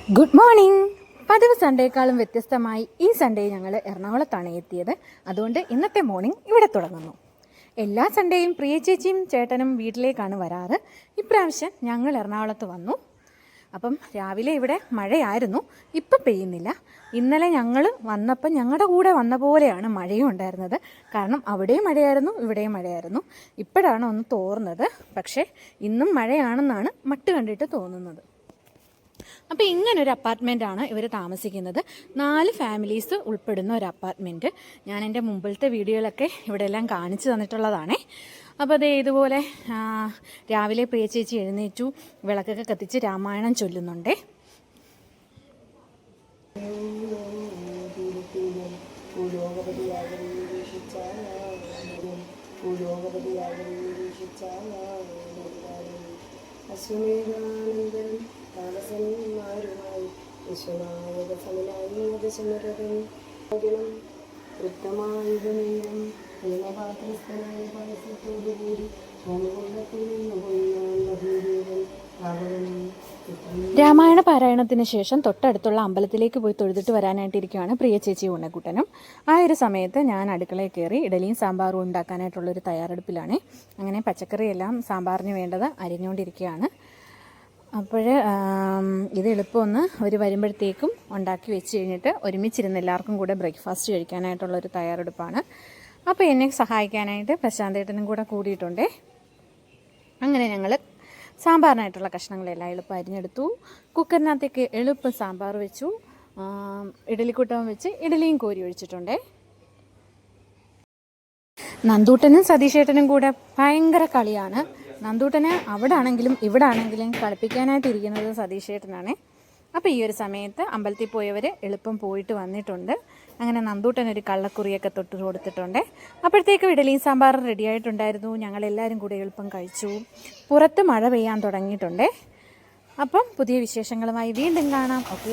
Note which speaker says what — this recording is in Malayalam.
Speaker 1: Good morning. പതിവ് സൺഡേക്കാളും വ്യത്യസ്തമായി ഈ സൺഡേ ഞങ്ങൾ എറണാകുളത്താണ് എത്തിയത്. അതുകൊണ്ട് ഇന്നത്തെ മോർണിംഗ് ഇവിടെ തുടങ്ങുന്നു. എല്ലാ സൺഡേയും പ്രിയ ചേച്ചിയും ചേട്ടനും വീട്ടിലേക്കാണ് വരാറ്. ഇപ്രാവശ്യം ഞങ്ങൾ എറണാകുളത്ത് വന്നു. അപ്പം രാവിലെ ഇവിടെ മഴയായിരുന്നു, ഇപ്പം പെയ്യുന്നില്ല. ഇന്നലെ ഞങ്ങൾ വന്നപ്പം ഞങ്ങളുടെ കൂടെ വന്ന പോലെയാണ് മഴയും ഉണ്ടായിരുന്നത്. കാരണം അവിടെയും മഴയായിരുന്നു, ഇവിടെയും മഴയായിരുന്നു. ഇപ്പോഴാണ് ഒന്ന് തോർന്നത്. പക്ഷേ ഇന്നും മഴയാണെന്നാണ് മട്ട് കണ്ടിട്ട് തോന്നുന്നത്. അപ്പോൾ ഇങ്ങനൊരു അപ്പാർട്ട്മെൻറ്റാണ് ഇവർ താമസിക്കുന്നത്. 4 ഫാമിലീസ് ഉൾപ്പെടുന്ന ഒരു അപ്പാർട്ട്മെൻറ്റ്. ഞാൻ എൻ്റെ മുമ്പിലത്തെ വീഡിയോയിലൊക്കെ ഇവിടെ എല്ലാം കാണിച്ചു തന്നിട്ടുള്ളതാണേ. അപ്പോൾ അതേ ഇതുപോലെ രാവിലെ പ്രിയ ചേച്ചി എഴുന്നേറ്റു, വിളക്കൊക്കെ കത്തിച്ച് രാമായണം ചൊല്ലുന്നുണ്ടേ.
Speaker 2: താമസന്മാരുമായി വിശ്വനായക സമനായിരം കൃത്യമായുധനേരം ഹേമപാത്രസ്ഥനായ പായസത്തോടുകൂടി ഹോമകുണ്ടത്തിൽ നിന്നുപോയി
Speaker 1: രാമായണ പാരായണത്തിന് ശേഷം തൊട്ടടുത്തുള്ള അമ്പലത്തിലേക്ക് പോയി തൊഴുതിട്ട് വരാനായിട്ടിരിക്കുകയാണ് പ്രിയ ചേച്ചി ഉണ്ണക്കൂട്ടനും. ആ ഒരു സമയത്ത് ഞാൻ അടുക്കളയിൽ കയറി ഇഡലിയും സാമ്പാറും ഉണ്ടാക്കാനായിട്ടുള്ളൊരു തയ്യാറെടുപ്പിലാണ്. അങ്ങനെ പച്ചക്കറിയെല്ലാം സാമ്പാറിന് വേണ്ടത് അരിഞ്ഞുകൊണ്ടിരിക്കുകയാണ്. അപ്പോൾ ഇത് എളുപ്പമൊന്ന് അവർ വരുമ്പോഴത്തേക്കും ഉണ്ടാക്കി വെച്ച് കഴിഞ്ഞിട്ട് ഒരുമിച്ചിരുന്ന് എല്ലാവർക്കും കൂടെ ബ്രേക്ക്ഫാസ്റ്റ് കഴിക്കാനായിട്ടുള്ളൊരു തയ്യാറെടുപ്പാണ്. അപ്പോൾ എന്നെ സഹായിക്കാനായിട്ട് പ്രശാന്തേട്ടനും കൂടെ കൂടിയിട്ടുണ്ടേ. അങ്ങനെ ഞങ്ങൾ സാമ്പാറിനായിട്ടുള്ള കഷ്ണങ്ങളെല്ലാം എളുപ്പം അരിഞ്ഞെടുത്തു. കുക്കറിനകത്തേക്ക് എളുപ്പം സാമ്പാർ വെച്ചു. ഇഡലിക്കൂട്ടം വെച്ച് ഇഡലിയും കോരി ഒഴിച്ചിട്ടുണ്ടേ. നന്ദൂട്ടനും സതീഷേട്ടനും കൂടെ ഭയങ്കര കളിയാണ്. നന്ദൂട്ടന് അവിടെ ആണെങ്കിലും ഇവിടെ ആണെങ്കിലും കളിപ്പിക്കാനായിട്ടിരിക്കുന്നത് സതീഷേട്ടനാണ്. അപ്പോൾ ഈ ഒരു സമയത്ത് അമ്പലത്തിൽ പോയവർ എളുപ്പം പോയിട്ട് വന്നിട്ടുണ്ട്. അങ്ങനെ നന്ദൂട്ടനൊരു കള്ളക്കുറിയൊക്കെ തൊട്ട് കൊടുത്തിട്ടുണ്ട്. അപ്പോഴത്തേക്കും ഇഡലിയും സാമ്പാറും റെഡി ആയിട്ടുണ്ടായിരുന്നു. ഞങ്ങളെല്ലാവരും കൂടെ എളുപ്പം കഴിച്ചു. പുറത്ത് മഴ പെയ്യാൻ തുടങ്ങിയിട്ടുണ്ടേ. അപ്പം പുതിയ വിശേഷങ്ങളുമായി വീണ്ടും കാണാം. ഓക്കെ.